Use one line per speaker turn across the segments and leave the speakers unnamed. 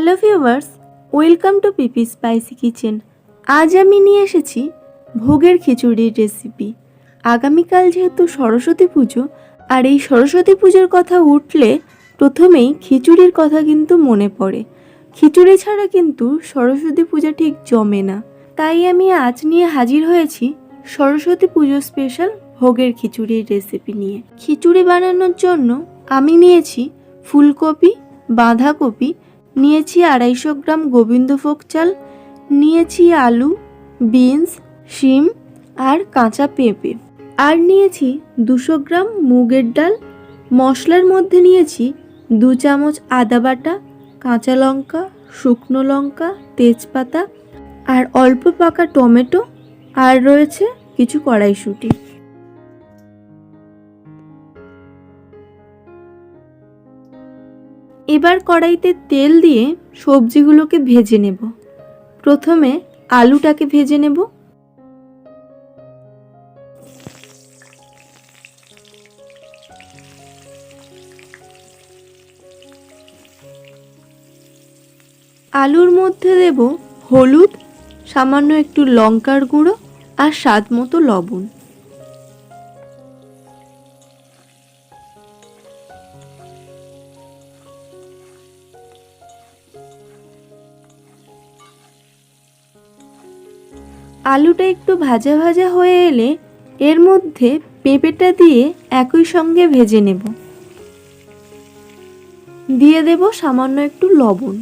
Hello viewers, welcome to PP spicy kitchen. আজ আমি নিয়ে এসেছি ভোগের খিচুড়ির রেসিপি। আগামীকাল যেহেতু সরস্বতী পুজো, আর এই সরস্বতী পুজোর কথা উঠলে প্রথমেই খিচুড়ির কথা কিন্তু মনে পড়ে। খিচুড়ি ছাড়া কিন্তু সরস্বতী পূজা ঠিক জমে না। তাই আমি আজ নিয়ে হাজির হয়েছি সরস্বতী পুজো স্পেশাল ভোগের খিচুড়ির রেসিপি নিয়ে। খিচুড়ি বানানোর জন্য আমি নিয়েছি ফুলকপি, বাঁধাকপি, নিয়েছি 250 গ্রাম গোবিন্দভোগ চাল, নিয়েছি আলু, বিনস, শিম আর কাঁচা পেঁপে, আর নিয়েছি 200 গ্রাম মুগের ডাল। মশলার মধ্যে নিয়েছি 2 চামচ আদা বাটা, কাঁচা লঙ্কা, শুকনো লঙ্কা, তেজপাতা আর অল্প পাকা টমেটো, আর রয়েছে কিছু কড়াইশুঁটি। এবার কড়াইতে তেল দিয়ে সবজিগুলোকে ভেজে নেব। প্রথমে আলুটাকে ভেজে নেব। আলুর মধ্যে দেব হলুদ, সামান্য একটু লঙ্কার গুঁড়ো আর স্বাদ মতো লবণ। আলুটা একটু ভাজা ভাজা হয়ে এলে এর মধ্যে পেঁপেটা দিয়ে একই সঙ্গে ভেজে নেব। দিয়ে দেব সামান্য একটু লবণ।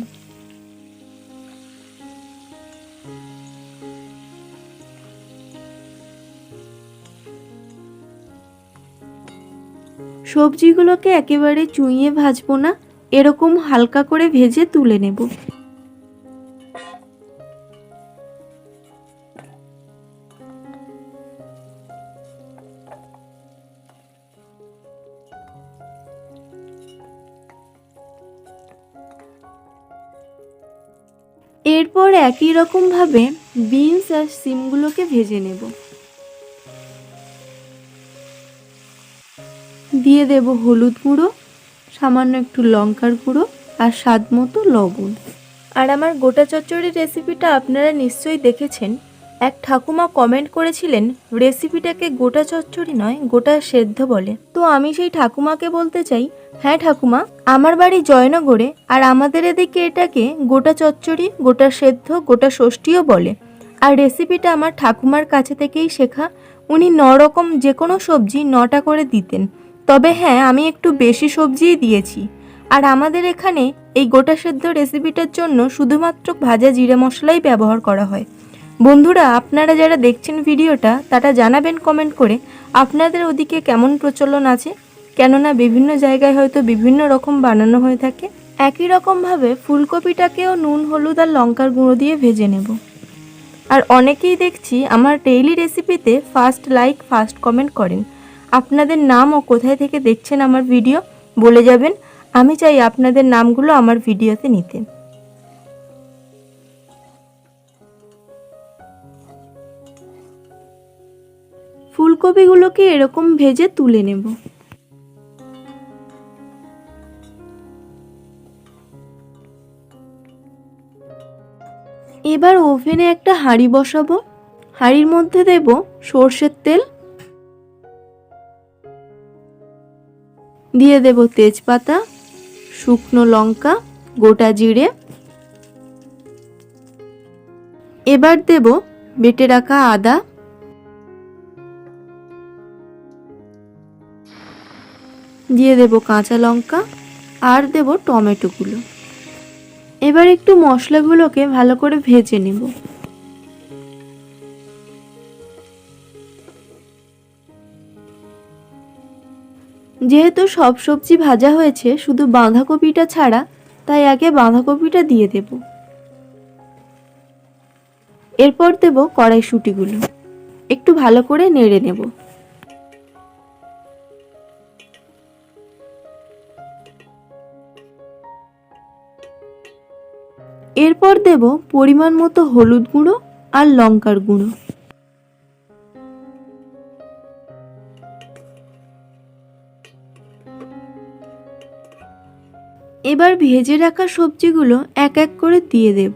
সবজিগুলোকে একেবারে চুইয়ে ভাজবো না, এরকম হালকা করে ভেজে তুলে নেব। এরপর একই রকম ভাবে বিনস আর সিমগুলোকে ভেজে নেব। দিয়ে দেব হলুদ গুঁড়ো, সামান্য একটু লঙ্কার গুঁড়ো আর স্বাদ মতো লবণ। আর আমার গোটা চচ্চড়ির রেসিপিটা আপনারা নিশ্চয়ই দেখেছেন। এক ঠাকুমা কমেন্ট করেছিলেন রেসিপিটাকে গোটা চচ্চড়ি নয় গোটা সেদ্ধ বলে। তো আমি সেই ঠাকুমাকে বলতে চাই, হ্যাঁ ঠাকুমা, আমার বাড়ি জয়নগরে, আর আমাদের এদিকে এটাকে গোটা চচ্চড়ি, গোটা সেদ্ধ, গোটা ষষ্ঠীও বলে। আর রেসিপিটা আমার ঠাকুমার কাছে থেকেই শেখা। উনি 9 রকম যে কোনো সবজি 9টা করে দিতেন। তবে হ্যাঁ, আমি একটু বেশি সবজিই দিয়েছি। আর আমাদের এখানে এই গোটা সেদ্ধ রেসিপিটার জন্য শুধুমাত্র ভাজা জিরে মশলাই ব্যবহার করা হয়। বন্ধুরা, আপনারা যারা দেখছেন ভিডিওটা তারা জানাবেন কমেন্ট করে আপনাদের ওদিকে কেমন প্রচলন আছে, কেননা বিভিন্ন জায়গায় হয়তো বিভিন্ন রকম বানানো হয়ে থাকে। একই রকমভাবে ফুলকপিটাকেও নুন, হলুদ আর লঙ্কার গুঁড়ো দিয়ে ভেজে নেব। আর অনেকেই দেখছি আমার ডেইলি রেসিপিতে ফার্স্ট লাইক, ফার্স্ট কমেন্ট করেন। আপনাদের নাম ও কোথায় থেকে দেখছেন আমার ভিডিও বলে যাবেন। আমি চাই আপনাদের নামগুলো আমার ভিডিওতে নিতে। ফুলকপিগুলোকে এরকম ভেজে তুলে নেব। এবার ওভেনে একটা হাঁড়ি বসাবো। হাঁড়ির মধ্যে দেব সর্ষের তেল, দিয়ে দেব তেজপাতা, শুকনো লঙ্কা, গোটা জিরে। এবার দেব বেটে রাখা আদা, দিয়ে দেব কাঁচা লঙ্কা আর দেব টমেটোগুলো। এবার একটু মশলাগুলোকে ভালো করে ভেজে নেব। যেহেতু সব সবজি ভাজা হয়েছে শুধু বাঁধাকপিটা ছাড়া, তাই আগে বাঁধাকপিটা দিয়ে দেব। এরপর দেব কড়াইশুঁটিগুলো, একটু ভালো করে নেড়ে নেব। এরপর দেব পরিমাণ মতো হলুদ গুঁড়ো আর লঙ্কার গুঁড়ো। এবার ভেজে রাখা সবজিগুলো এক এক করে দিয়ে দেব।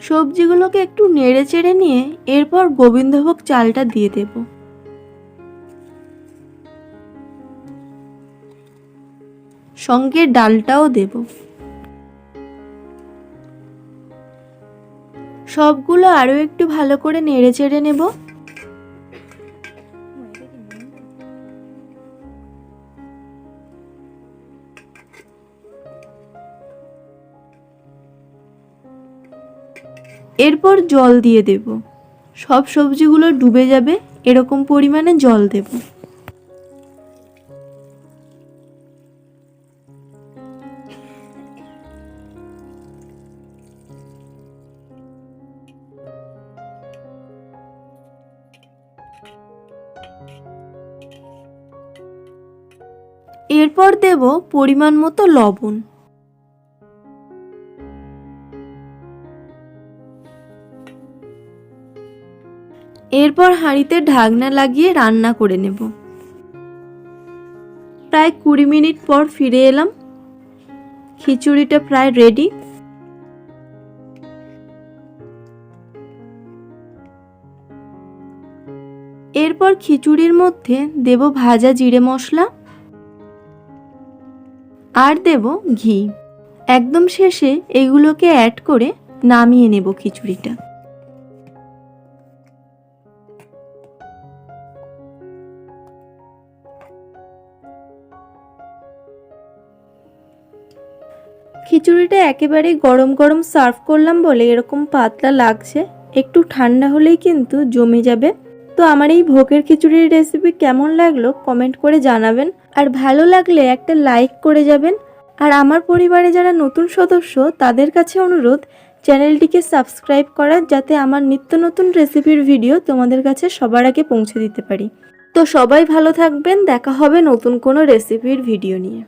সবজিগুলোকে একটু নেড়ে চেড়ে নিয়ে এরপর গোবিন্দভোগ চালটা দিয়ে দেব। সঙ্গে ডালটাও দেব। সবগুলো আরো একটু ভালো করে নেড়ে চেড়ে নেব। এরপর জল দিয়ে দেব। সব সবজিগুলো ডুবে যাবে এরকম পরিমাণে জল দেব। এরপর দেব পরিমাণ মতো লবণ। এরপর হাঁড়িতে ঢাকনা লাগিয়ে রান্না করে নেব। প্রায় 20 মিনিট পর ফিরে এলাম। খিচুড়িটা প্রায় রেডি। এরপর খিচুড়ির মধ্যে দেব ভাজা জিরে মশলা আর দেব ঘি। একদম শেষে এগুলোকে অ্যাড করে নামিয়ে নেব খিচুড়িটা। খিচুড়িটা একেবারে গরম গরম সার্ভ করলাম বলে এরকম পাতলা লাগছে, একটু ঠান্ডা হলেই কিন্তু জমে যাবে। তো আমার এই ভোগের খিচুড়ির রেসিপি কেমন লাগলো কমেন্ট করে জানাবেন, আর ভালো লাগলে একটা লাইক করে যাবেন। আর আমার পরিবারে যারা নতুন সদস্য তাদের কাছে অনুরোধ চ্যানেলটিকে সাবস্ক্রাইব করার, যাতে আমার নিত্য নতুন রেসিপির ভিডিও তোমাদের কাছে সবার আগে পৌঁছে দিতে পারি। তো সবাই ভালো থাকবেন, দেখা হবে নতুন কোনো রেসিপির ভিডিও নিয়ে।